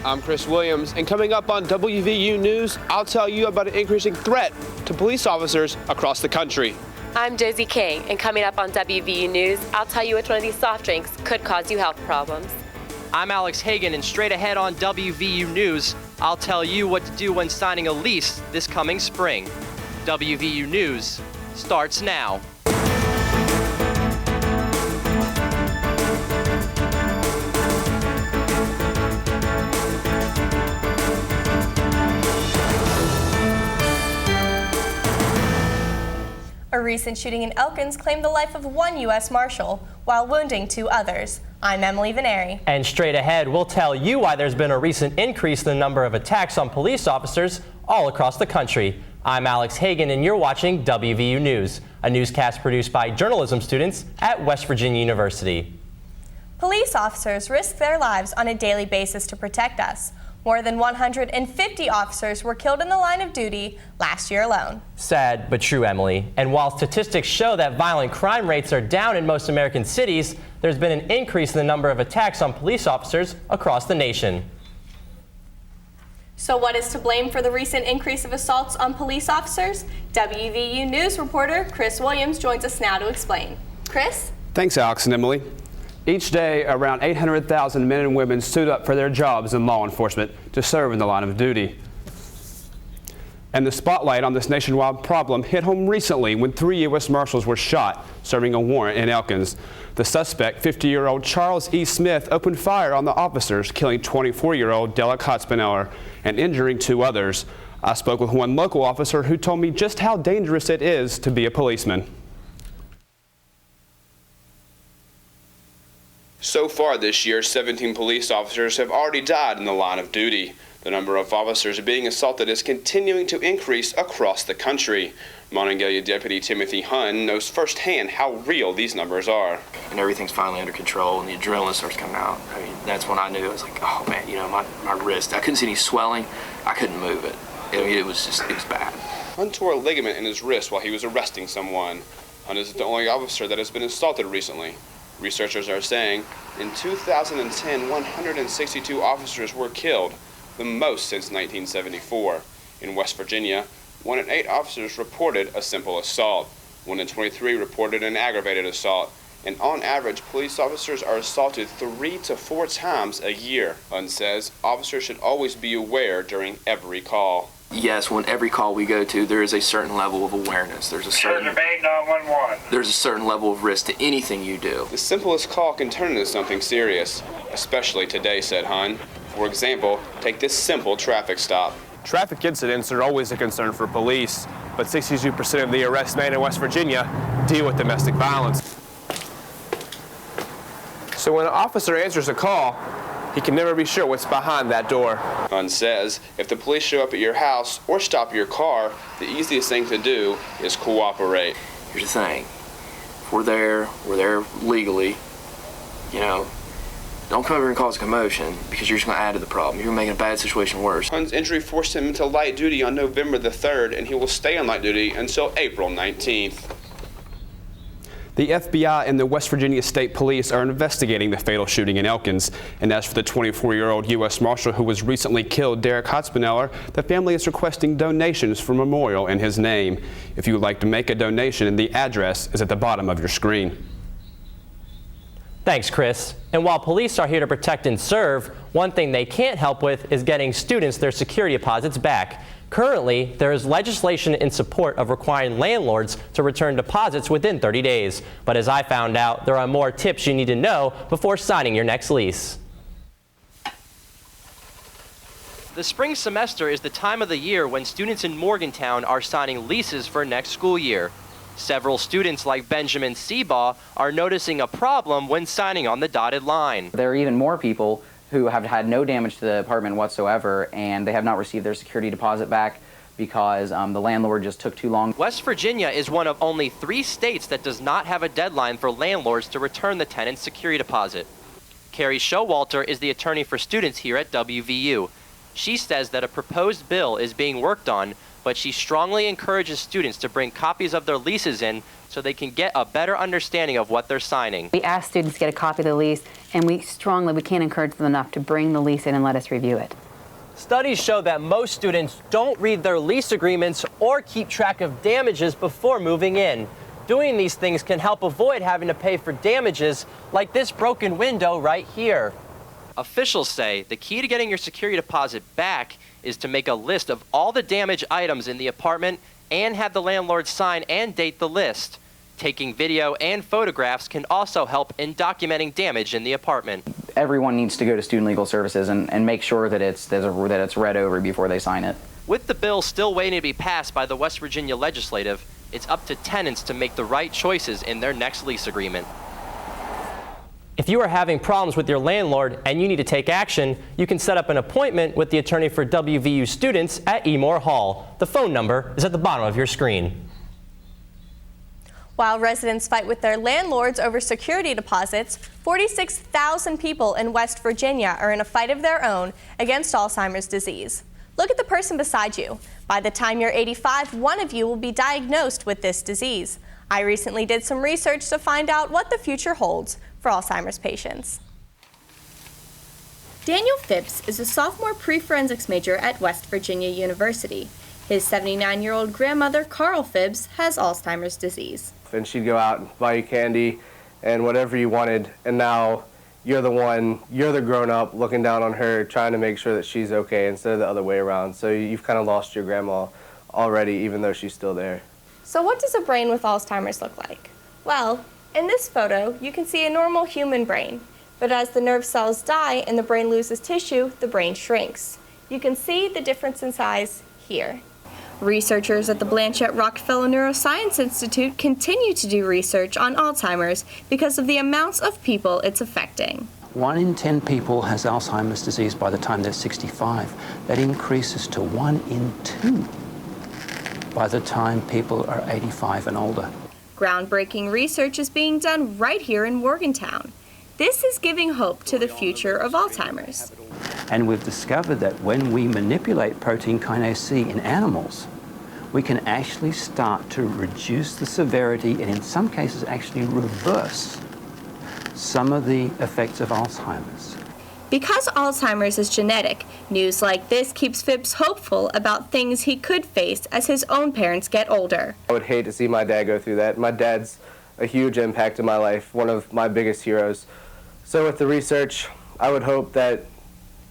I'm Chris Williams, and coming up on WVU News, I'll tell you about an increasing threat to police officers across the country. I'm Josie King, and coming up on WVU News, I'll tell you which one of these soft drinks could cause you health problems. I'm Alex Hagan, and straight ahead on WVU News, I'll tell you what to do when signing a lease this coming spring. WVU News starts now. A recent shooting in Elkins claimed the life of one U.S. Marshal while wounding 2 others. I'm Emily Veneri. And straight ahead, we'll tell you why there's been a recent increase in the number of attacks on police officers all across the country. I'm Alex Hagan, and you're watching WVU News, a newscast produced by journalism students at West Virginia University. Police officers risk their lives on a daily basis to protect us. More than 150 officers were killed in the line of duty last year alone. Sad but true, Emily. And while statistics show that violent crime rates are down in most American cities, there's been an increase in the number of attacks on police officers across the nation. So what is to blame for the recent increase of assaults on police officers? WVU News reporter Chris Williams joins us now to explain. Chris? Thanks, Alex and Emily. Each day, around 800,000 men and women suit up for their jobs in law enforcement to serve in the line of duty. And the spotlight on this nationwide problem hit home recently when 3 U.S. Marshals were shot serving a warrant in Elkins. The suspect, 50-year-old Charles E. Smith, opened fire on the officers, killing 24-year-old Della Kotzpaneller and injuring 2 others. I spoke with one local officer who told me just how dangerous it is to be a policeman. So far this year, 17 police officers have already died in the line of duty. The number of officers being assaulted is continuing to increase across the country. Monongalia Deputy Timothy Hunn knows firsthand how real these numbers are. And everything's finally under control and the adrenaline starts coming out. I mean, that's when I knew. I was like, oh man, you know, my wrist, I couldn't see any swelling. I couldn't move it. I mean, it was bad. Hunn tore a ligament in his wrist while he was arresting someone. Hunn is the only officer that has been assaulted recently. Researchers are saying in 2010, 162 officers were killed, the most since 1974. In West Virginia, 1 in 8 officers reported a simple assault. 1 in 23 reported an aggravated assault. And on average, police officers are assaulted 3 to 4 times a year. Hunn says officers should always be aware during every call. Yes, when every call we go to, there is a certain level of awareness. There's a certain level of risk to anything you do. The simplest call can turn into something serious, especially today, said Hunn. For example, take this simple traffic stop. Traffic incidents are always a concern for police, but 62% of the arrests made in West Virginia deal with domestic violence. So when an officer answers a call, he can never be sure what's behind that door. Hunn says if the police show up at your house or stop your car, the easiest thing to do is cooperate. Here's the thing. If we're there legally, you know, don't come over and cause a commotion because you're just going to add to the problem. You're making a bad situation worse. Hunn's injury forced him into light duty on November the 3rd, and he will stay on light duty until April 19th. The FBI and the West Virginia State Police are investigating the fatal shooting in Elkins. And as for the 24-year-old U.S. Marshal who was recently killed, Della Kotzpaneller, the family is requesting donations for a memorial in his name. If you would like to make a donation, the address is at the bottom of your screen. Thanks, Chris. And while police are here to protect and serve, one thing they can't help with is getting students their security deposits back. Currently, there is legislation in support of requiring landlords to return deposits within 30 days. But as I found out, there are more tips you need to know before signing your next lease. The spring semester is the time of the year when students in Morgantown are signing leases for next school year. Several students like Benjamin Seabaugh are noticing a problem when signing on the dotted line. There are even more people who have had no damage to the apartment whatsoever, and they have not received their security deposit back because the landlord just took too long. West Virginia is one of only 3 states that does not have a deadline for landlords to return the tenant's security deposit. Carrie Showalter is the attorney for students here at WVU. She says that a proposed bill is being worked on, but she strongly encourages students to bring copies of their leases in so they can get a better understanding of what they're signing. We ask students to get a copy of the lease, and we can't encourage them enough to bring the lease in and let us review it. Studies show that most students don't read their lease agreements or keep track of damages before moving in. Doing these things can help avoid having to pay for damages like this broken window right here. Officials say the key to getting your security deposit back is to make a list of all the damaged items in the apartment and have the landlord sign and date the list. Taking video and photographs can also help in documenting damage in the apartment. Everyone needs to go to Student Legal Services and make sure that it's read over before they sign it. With the bill still waiting to be passed by the West Virginia legislative, it's up to tenants to make the right choices in their next lease agreement. If you are having problems with your landlord and you need to take action, you can set up an appointment with the attorney for WVU students at Emore Hall. The phone number is at the bottom of your screen. While residents fight with their landlords over security deposits, 46,000 people in West Virginia are in a fight of their own against Alzheimer's disease. Look at the person beside you. By the time you're 85, one of you will be diagnosed with this disease. I recently did some research to find out what the future holds for Alzheimer's patients. Daniel Phipps is a sophomore pre-forensics major at West Virginia University. His 79-year-old grandmother, Carl Phipps, has Alzheimer's disease. And she'd go out and buy you candy and whatever you wanted, and now you're the grown-up looking down on her, trying to make sure that she's okay instead of the other way around. So you've kind of lost your grandma already, even though she's still there. So what does a brain with Alzheimer's look like? Well, in this photo, you can see a normal human brain, but as the nerve cells die and the brain loses tissue, the brain shrinks. You can see the difference in size here. Researchers at the Blanchette Rockefeller Neuroscience Institute continue to do research on Alzheimer's because of the amounts of people it's affecting. 1 in 10 people has Alzheimer's disease by the time they're 65. That increases to 1 in 2 by the time people are 85 and older. Groundbreaking research is being done right here in Morgantown. This is giving hope to the future of Alzheimer's. And we've discovered that when we manipulate protein kinase C in animals, we can actually start to reduce the severity and in some cases actually reverse some of the effects of Alzheimer's. Because Alzheimer's is genetic, news like this keeps Phipps hopeful about things he could face as his own parents get older. I would hate to see my dad go through that. My dad's a huge impact in my life, one of my biggest heroes. So with the research, I would hope that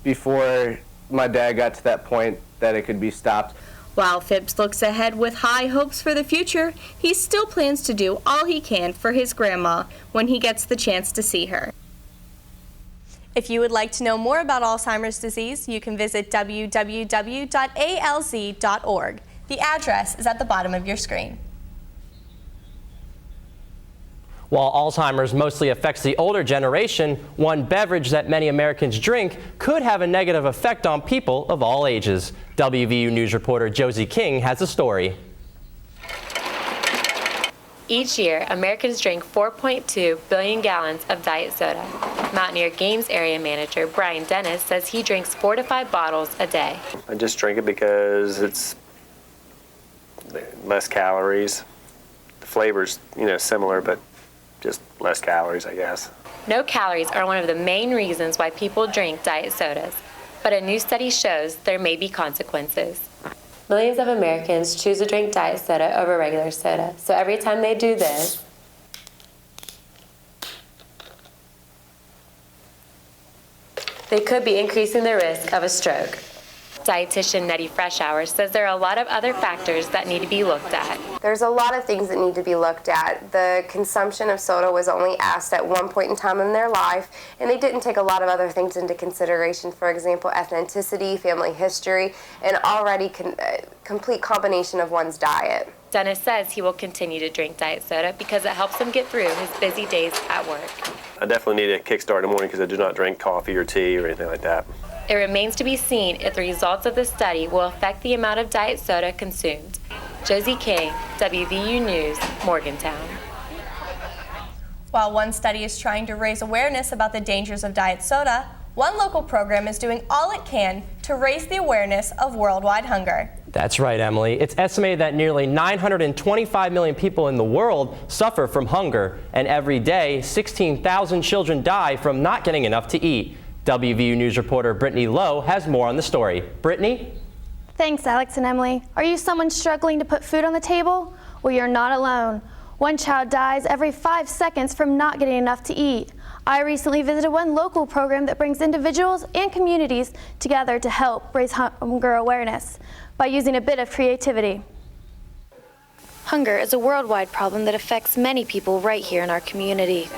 before my dad got to that point that it could be stopped. While Phipps looks ahead with high hopes for the future, he still plans to do all he can for his grandma when he gets the chance to see her. If you would like to know more about Alzheimer's disease, you can visit www.alz.org. The address is at the bottom of your screen. While Alzheimer's mostly affects the older generation, one beverage that many Americans drink could have a negative effect on people of all ages. WVU News reporter Josie King has a story. Each year, Americans drink 4.2 billion gallons of diet soda. Mountaineer Games Area Manager Brian Dennis says he drinks 4 to 5 bottles a day. I just drink it because it's less calories. The flavor's, similar, but just less calories, I guess. No calories are one of the main reasons why people drink diet sodas, but a new study shows there may be consequences. Millions of Americans choose to drink diet soda over regular soda, so every time they do this, they could be increasing the risk of a stroke. Dietitian Nettie Freshour says there are a lot of other factors that need to be looked at. There's a lot of things that need to be looked at. The consumption of soda was only asked at one point in time in their life, and they didn't take a lot of other things into consideration. For example, ethnicity, family history, and already complete combination of one's diet. Dennis says he will continue to drink diet soda because it helps him get through his busy days at work. I definitely need a kickstart in the morning because I do not drink coffee or tea or anything like that. It remains to be seen if the results of the study will affect the amount of diet soda consumed. Josie King, WVU News, Morgantown. While one study is trying to raise awareness about the dangers of diet soda, one local program is doing all it can to raise the awareness of worldwide hunger. That's right, Emily. It's estimated that nearly 925 million people in the world suffer from hunger, and every day 16,000 children die from not getting enough to eat. WVU News reporter Brittany Lowe has more on the story. Brittany? Thanks, Alex and Emily. Are you someone struggling to put food on the table? Well, you're not alone. One child dies every 5 seconds from not getting enough to eat. I recently visited one local program that brings individuals and communities together to help raise hunger awareness by using a bit of creativity. Hunger is a worldwide problem that affects many people right here in our community.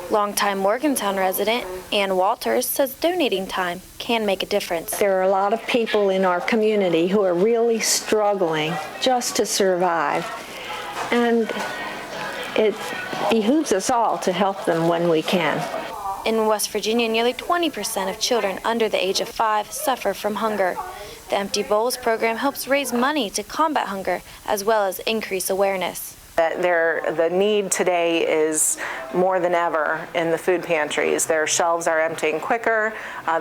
Longtime Morgantown resident Ann Walters says donating time can make a difference. There are a lot of people in our community who are really struggling just to survive, and it behooves us all to help them when we can. In West Virginia, nearly 20% of children under the age of 5 suffer from hunger. The Empty Bowls program helps raise money to combat hunger as well as increase awareness. The need today is more than ever in the food pantries. Their shelves are emptying quicker.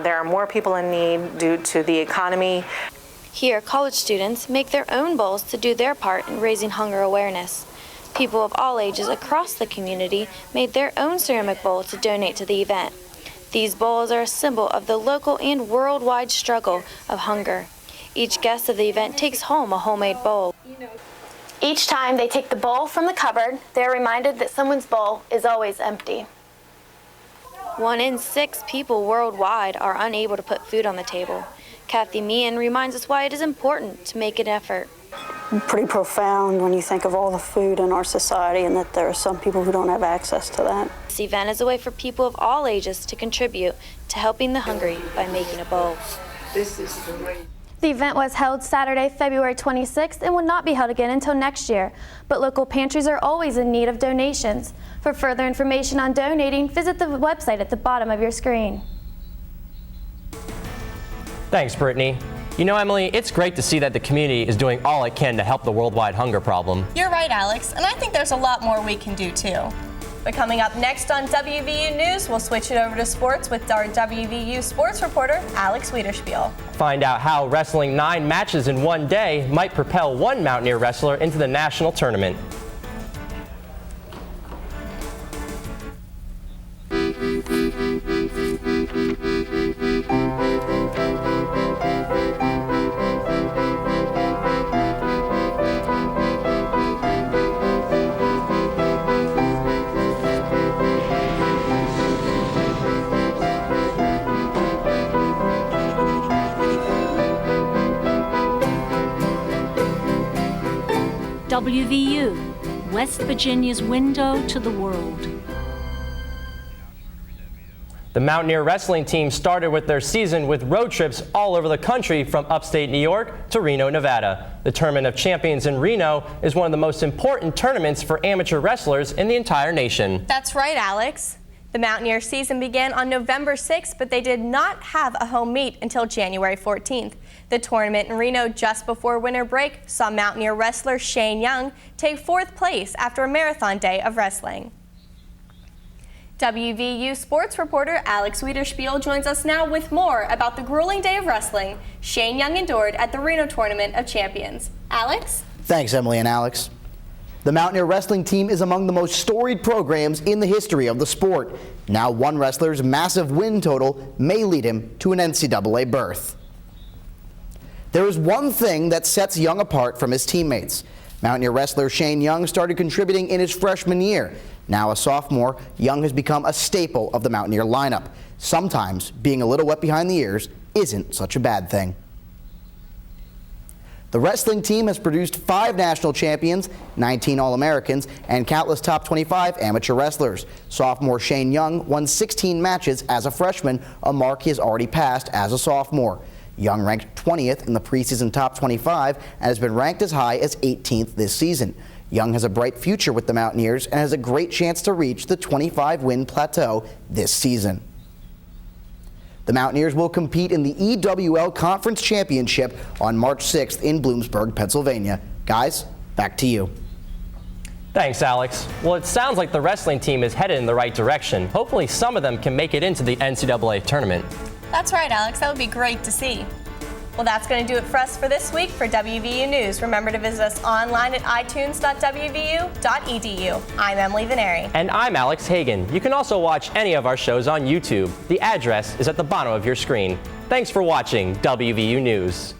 There are more people in need due to the economy. Here, college students make their own bowls to do their part in raising hunger awareness. People of all ages across the community made their own ceramic bowl to donate to the event. These bowls are a symbol of the local and worldwide struggle of hunger. Each guest of the event takes home a homemade bowl. Each time they take the bowl from the cupboard, they're reminded that someone's bowl is always empty. 1 in 6 people worldwide are unable to put food on the table. Kathy Meehan reminds us why it is important to make an effort. Pretty profound when you think of all the food in our society and that there are some people who don't have access to that. This event is a way for people of all ages to contribute to helping the hungry by making a bowl. This is the way. The event was held Saturday, February 26th and will not be held again until next year, but local pantries are always in need of donations. For further information on donating, visit the website at the bottom of your screen. Thanks, Brittany. You know, Emily, it's great to see that the community is doing all it can to help the worldwide hunger problem. You're right, Alex, and I think there's a lot more we can do too. But coming up next on WVU News, we'll switch it over to sports with our WVU sports reporter, Alex Wiederspiel. Find out how wrestling 9 matches in one day might propel one Mountaineer wrestler into the national tournament. WVU, West Virginia's window to the world. The Mountaineer wrestling team started with their season with road trips all over the country from upstate New York to Reno, Nevada. The Tournament of Champions in Reno is one of the most important tournaments for amateur wrestlers in the entire nation. That's right, Alex. The Mountaineer season began on November 6th, but they did not have a home meet until January 14th. The tournament in Reno just before winter break saw Mountaineer wrestler Shane Young take 4th place after a marathon day of wrestling. WVU sports reporter Alex Wiederspiel joins us now with more about the grueling day of wrestling Shane Young endured at the Reno Tournament of Champions. Alex? Thanks, Emily and Alex. The Mountaineer wrestling team is among the most storied programs in the history of the sport. Now one wrestler's massive win total may lead him to an NCAA berth. There is one thing that sets Young apart from his teammates. Mountaineer wrestler Shane Young started contributing in his freshman year. Now a sophomore, Young has become a staple of the Mountaineer lineup. Sometimes being a little wet behind the ears isn't such a bad thing. The wrestling team has produced 5 national champions, 19 All-Americans, and countless top 25 amateur wrestlers. Sophomore Shane Young won 16 matches as a freshman, a mark he has already passed as a sophomore. Young ranked 20th in the preseason top 25 and has been ranked as high as 18th this season. Young has a bright future with the Mountaineers and has a great chance to reach the 25-win plateau this season. The Mountaineers will compete in the EWL Conference Championship on March 6th in Bloomsburg, Pennsylvania. Guys, back to you. Thanks, Alex. Well, it sounds like the wrestling team is headed in the right direction. Hopefully some of them can make it into the NCAA tournament. That's right, Alex. That would be great to see. Well, that's going to do it for us for this week for WVU News. Remember to visit us online at itunes.wvu.edu. I'm Emily Veneri. And I'm Alex Hagan. You can also watch any of our shows on YouTube. The address is at the bottom of your screen. Thanks for watching WVU News.